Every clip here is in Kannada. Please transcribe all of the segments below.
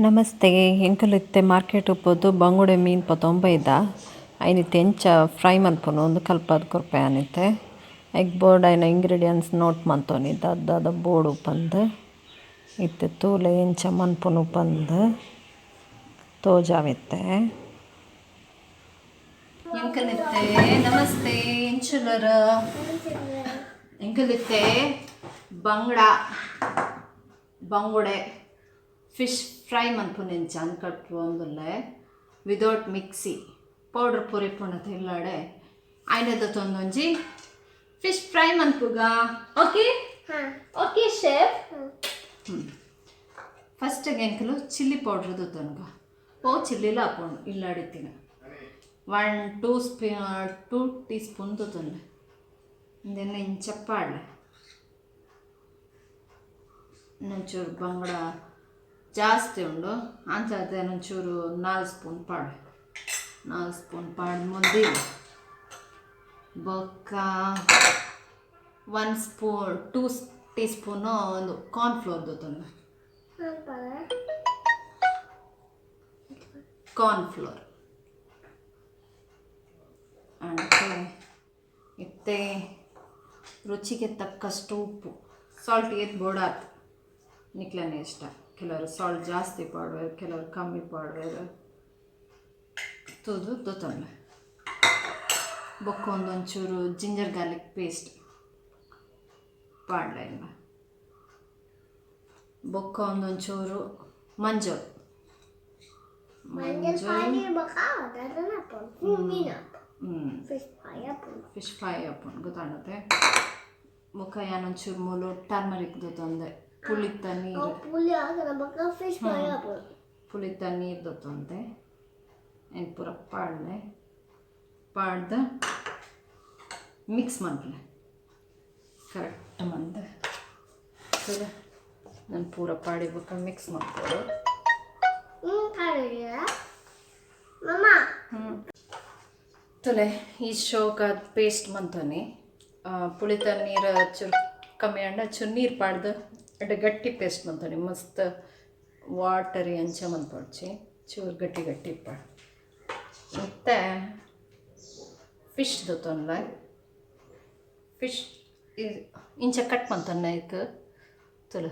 ನಮಸ್ತೆ ಎಂಕಲಿತ್ತೆ ಮಾರ್ಕೆಟ್ ಉಪ್ಪದು ಬಂಗುಡೆ ಮೀನು ಪತೊಂಬೈದ ಐನಿತ್ತೆ ಎಂಚ ಫ್ರೈ ಮನ್ಪುನು ಒಂದು ಕಲ್ಪದ ಕೊರ್ಪೆ ಅನಿತ್ತೆ ಎಗ್ ಬೋರ್ಡ್ ಐನ ಇಂಗ್ರೀಡಿಯೆಂಟ್ಸ್ ನೋಟ್ ಮಂತೊನಿದ್ದ ಅದಾದ ಬೋರ್ಡ್ ಉಪ್ಪಂದು ಇತ್ತೆ ತೂಲೆ ಎಂಚ ಮನ್ಪುನು ಉಪ್ಪಂದು ತೋಜಾವಿತ್ತೆ ಎಂಕಲಿತ್ತೆ ನಮಸ್ತೆ ಎಂಚುಲರ ಎಂಕಲಿತ್ತೆ ಬಂಗುಡೆ ಫಿಶ್ ಫ್ರೈ ಮನ್ಪುನೆಂಚ ಅನ್ಕಟ್ಟು ಒಂದುಲ್ಲೆ ವಿದೌಟ್ ಮಿಕ್ಸಿ ಪೌಡರ್ ಪೂರಿ ಪುಣತೆ ಇಲ್ಲಾಡೆ ಆಯ್ನದ ತೊಂದೊಂಜಿ ಫಿಶ್ ಫ್ರೈ ಮನ್ಪುಗ ಓಕೆ ಓಕೆ ಶೆಫ್ ಫಸ್ಟಿಗೆ ಎಂಕಲು ಚಿಲ್ಲಿ ಪೌಡ್ರದು ತೊನ್ಗ ಚಿಲ್ಲಿಲ ಹಾಕೊಂಡು ಇಲ್ಲಾಡಿತ್ತಿನ 2 ಟೀ ಸ್ಪೂನ್ ತೊಂದೆ ಇದೆಲ್ಲ ಇಂಚಪ್ಪಾಡ್ಲೆ ಇನ್ನೊಂಚೂರು ಬಂಗಡ ಜಾಸ್ತಿ ಉಂಡು ಅಂಚೆ ಒಂಚೂರು 4 ಸ್ಪೂನ್ ಪಾಡು ಮುಂದೆ boka 1 ಸ್ಪೂನ್ 2 ಟೀ ಸ್ಪೂನು ಒಂದು ಕಾರ್ನ್ಫ್ಲೋರ್ದು ತೊಂದು ಕಾರ್ನ್ಫ್ಲೋರ್ ಇತ್ತೆ ರುಚಿಗೆ ತಕ್ಕಷ್ಟು ಉಪ್ಪು ಸಾಲ್ಟಿಗೆ ಬೋಡಾತು ನಿಕ್ಲನೇ ಇಷ್ಟ ಕೆಲವರು ಸಾಲ್ಟ್ ಜಾಸ್ತಿ ಪಾಡುವರು ಕೆಲವರು ಕಮ್ಮಿ ಪಾಡುವರು ತೊಂದರೆ ಬೊಕ್ಕ ಒಂದೊಂಚೂರು ಜಿಂಜರ್ ಗಾರ್ಲಿಕ್ ಪೇಸ್ಟ್ ಪಾಡ್ಲ ಇಲ್ಲ ಬೊಕ್ಕ ಒಂದೊಂಚೂರು ಮಂಜು ಫಿಶ್ ಫ್ರೈ ಹಾಕೊಂಡು ಗೊತ್ತಾಗುತ್ತೆ ಬೊಕ್ಕ ಏನೊಂಚೂರು ಮೂಲು ಟರ್ಮರಿಕ್ದು ತೊಂದೆ ಪುಳಿತ ನೀರು ತೊಂದೆ ಏನು ಪೂರ ಪಾಡ್ದ ಮಿಕ್ಸ್ ಮಾಡ್ಲೆ ಕರೆಕ್ಟ್ ಮಂದೆ ನಾನು ಪೂರ ಪಾಡಿಬೇಕು ಮಿಕ್ಸ್ ಮಾಡ್ಬೋದು ತುಲೆ ಈ ಶೋಕಾದ ಪೇಸ್ಟ್ ಮಂತೋನಿ ಪುಳಿತ ನೀರು ಚೂರು ಕಮ್ಮಿ ಅಂಡ ಚೂರು ನೀರು ಪಾಡ್ದು ಅಡ್ಡ ಗಟ್ಟಿ ಪೇಸ್ಟ್ ಮಂತೋನಿ ಮಸ್ತ್ ವಾಟರಿ ಅಂಚ ಮಂತ್ಪಡ್ಚಿ ಚೂರು ಗಟ್ಟಿ ಪಾಡು ಮತ್ತು ಫಿಶ್ದು ತೊಂದ್ರೆ ಫಿಶ್ ಇಂಚ ಕಟ್ ಮಂತನ್ನ ಇತ್ತು ತುಲ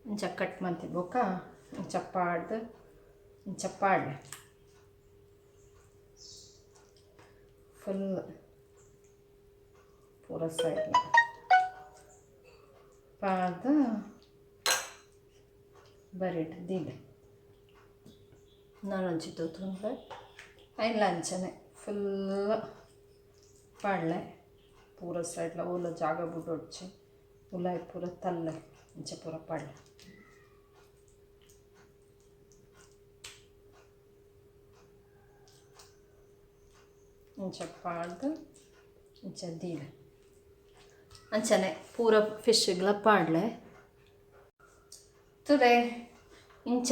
ಇಂಚ ಕಟ್ ಮಂತಿರ್ಬೋಕ ಇಂಚ ಪಾಡ್ಲೆ ಫುಲ್ ಪೂರ ಸೈಡ್ ಪಾಡ್ದು ಬರೀಟ್ ದಿಲೆ ನಾನೊಂಚಿತ್ತು ತೊಂದರೆ ಐನ್ಲ ಅಂಚನೆ ಫುಲ್ ಪಾಡ್ಲೆ ಪೂರ ಸೈಡ್ಲ ಓಲ ಜಾಗ ಬಿಡೊಡ್ಚಿ ಉಲಾಯ್ ಪೂರ ತಲ್ಲೆ ಇಂಚ ಪೂರ ಪಾಡ್ಲೆ ಇಂಚ ಪಾಡ್ದು ಇಂಚ ದೀಲೆ ಅಂಚನೆ ಪೂರ ಫಿಶ್ಗಳ ಪಾಡ್ಲೆ ತುಲೆ ಇಂಚ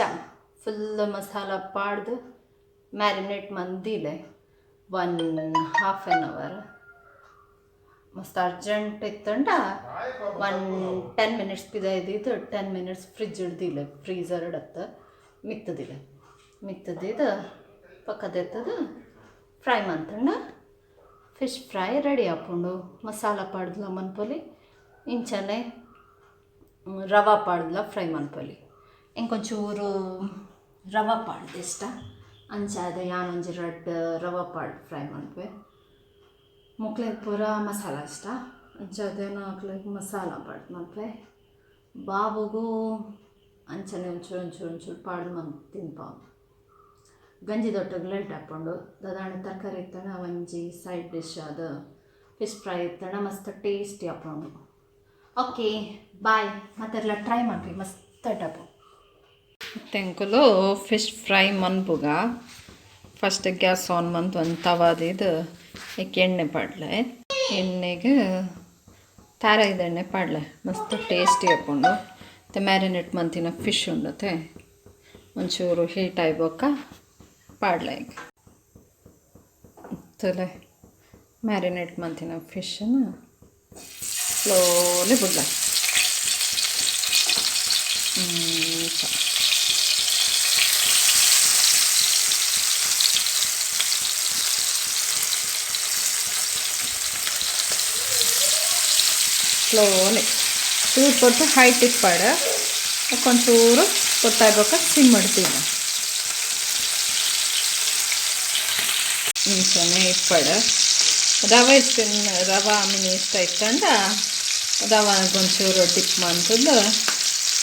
ಫುಲ್ ಮಸಾಲ ಪಾಡ್ದು ಮ್ಯಾರಿನೇಟ್ ಮಂದಿಲೆ 1.5 hour ಮಸ್ತ್ ಅರ್ಜೆಂಟ್ ಇತ್ತಂಡ 10 minutes ಪಿದಾಯ್ದಿದ್ದು 10 minutes ಫ್ರಿಜ್ ಹಿಡ್ದಿಲ್ಲ ಫ್ರೀಝರ್ ಇಡತ್ತ ಮಿತ್ತದಿದ್ದು ಪಕ್ಕದೆತ್ತದು ಫ್ರೈ ಮಂತಂಡ ಫಿಶ್ ಫ್ರೈ ರೆಡಿ ಹಾಕ್ಕೊಂಡು ಮಸಾಲ ಪಾಡ್ದಲ ಮನ್ಪೊಲಿ ಇಂಚನೆ ರವೆ ಪಾಡ್ದಲ ಫ್ರೈ ಮನ್ಪೊಲಿ ಇಂಕೊಂಚೂರು ರವೆ ಪಾಡ್ದು ಇಷ್ಟ ಅಂಚಾದ ಯಾನೊಂಜಿ ರಡ್ಡ್ ರವೆ ಪಾಡ್ ಫ್ರೈ ಮನ್ಪೆ ಮುಕ್ಳಿಗೆ ಪೂರ ಮಸಾಲ ಇಷ್ಟ ಅಂಚಾದೇನೋ ಹಾಕ್ಲಿಕ್ಕೆ ಮಸಾಲ ಪಾಡ್ ಮನ್ಪೆ ಬಾಬುಗೂ ಅಂಚನೆ ಒಂಚೂರು ಪಾಡು ತಿನ್ಪ ಗಂಜಿ ದೊಟ್ಟಗೆ ಲೈಟ್ ಹಾಕ್ಕೊಂಡು ದದಾಣ ತರಕಾರಿ ಇತ್ತಣ ಒಂಜಿ ಸೈಡ್ ಡಿಶ್ ಅದು ಫಿಶ್ ಫ್ರೈ ಇತ್ತಣ ಮಸ್ತ್ ಟೇಸ್ಟಿ ಹಾಕ್ಕೊಂಡು ಓಕೆ ಬಾಯ್ ಮತ್ತೆಲ್ಲ ಟ್ರೈ ಮಾಡ್ರಿ ಮಸ್ತ್ ಟಪು ತೆಂಕಲು ಫಿಶ್ ಫ್ರೈ ಮನ್ಪುಗ ಫಸ್ಟ್ ಗ್ಯಾಸ್ ಆನ್ ಮಂತ್ ಒಂದು ತವಾದಿದ್ದು ಎಣ್ಣೆ ಪಾಡ್ಲೆ ಎಣ್ಣೆಗೆ ತಾರಾಯ್ದ ಎಣ್ಣೆ ಪಾಡ್ಲೆ ಮಸ್ತ್ ಟೇಸ್ಟಿ ಹಾಕ್ಕೊಂಡು ಮತ್ತು ಮ್ಯಾರಿನೇಟ್ ಮಂತಿನ ಫಿಶ್ ಉಂಡತೆ ಒಂಚೂರು ಹೀಟ್ ಆಯ್ಬೋಕ ಪಾಡ್ಲೆ ಈಗ ತಲೆ ಮ್ಯಾರಿನೇಟ್ ಮಂತಿನ ಫಿಶನ್ನು ಸ್ಲೋಲಿ ಬಿಡ್ಲ ಸ್ಲೋಲಿ ಚೂರು ಕೊಟ್ಟು ಹೈಟ್ ಇಪ್ಪಾಡ కొంచెూరు ಗೊತ್ತಾಗ್ಬೇಕ ಸಿಮ್ ಮಾಡ್ತೀವಿ ಇಂಚನೆ ಇಪ್ಪಾಡ ರವೆ ರವೆ ಆಮೇಲೆ ಇಷ್ಟ ಇಟ್ಕೊಂಡ ರವೆ ಒಂಚೂರು ಡಿಪ್ ಮಾಡ್ತದ್ದು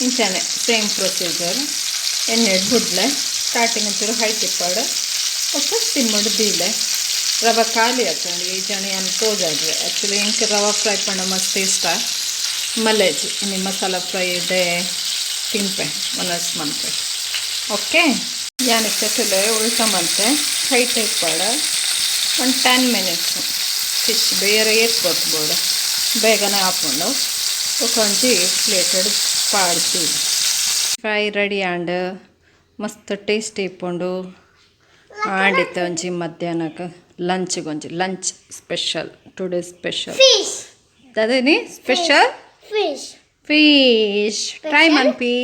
ಇಂಚನೆ ಸೇಮ್ ಪ್ರೊಸೀಜರ್ ಎಣ್ಣೆ ಬಿಡ್ಲೆ ಸ್ಟಾರ್ಟಿಂಗ್ ಒಂಚೂರು ಹೈಟ್ ಇಪ್ಪಾಡ ಒಟ್ಟು ಸಿಮ್ ಮಾಡಿದ್ದಿಲ್ಲ ರವೆ ಖಾಲಿ ಹಾಕೊಂಡು ಈ ಜನ ಏನು ತೋಜಾಡ್ರೆ ಆ್ಯಕ್ಚುಲಿ ಇಂಕ ರವೆ ಫ್ರೈ ಪಣ್ಣ ಮಸ್ತ್ ಇಷ್ಟ ಮಲೇಜಿ ಇನ್ನು ಮಸಾಲ ಫ್ರೈ ಇದೆ ತಿನ್ಪೆ ಮನಸ್ಸು ಮಂತೆ ಓಕೆ ಯಾನಕ್ಕೆ ಚಟಲೆ ಉಲ್ಟ ಮಂತೆ ಹೈಟ್ ಇಪ್ಪಾಡ ಒಂದು 10 ಮಿನಿಟ್ಸು ಫಿಶ್ ಬೇರೆ ಎತ್ಕೊಟ್ಬೋಡು ಬೇಗನೆ ಹಾಕೊಂಡು ಒಂಜಿ ಪ್ಲೇಟೆಡ್ ಪಾಡ್ತೀವಿ ಫ್ರೈ ರೆಡಿ ಆಂಡ್ ಮಸ್ತ್ ಟೇಸ್ಟಿ ಇಪ್ಪುಂಡು ಆಡಿತ್ತು ಒಂಜಿ ಮಧ್ಯಾಹ್ನಕ್ಕೆ ಲಂಚ್ಗೊಂಜಿ ಲಂಚ್ ಸ್ಪೆಷಲ್ ಟುಡೇ ಸ್ಪೆಷಲ್ ಅದೇನಿ ಸ್ಪೆಷಲ್ ಫಿಶ್ ಟ್ರೈ ಮನ್ಪಿ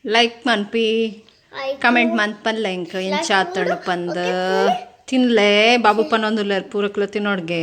ಲೈಕ್ ಮನ್ಪಿ ಕಮೆಂಟ್ ಮನ್ಪಲ್ಲ ಇಂಕ ಎಂಚ ಆತಣ್ಣು ಪಂದು ತಿನ್ಲೆ ಬಾಬು ಪನ್ನೊಂದುಲ್ಲೇರು ಪೂರಕ್ಲು ತಿನ್ನೋಡ್ಗೆ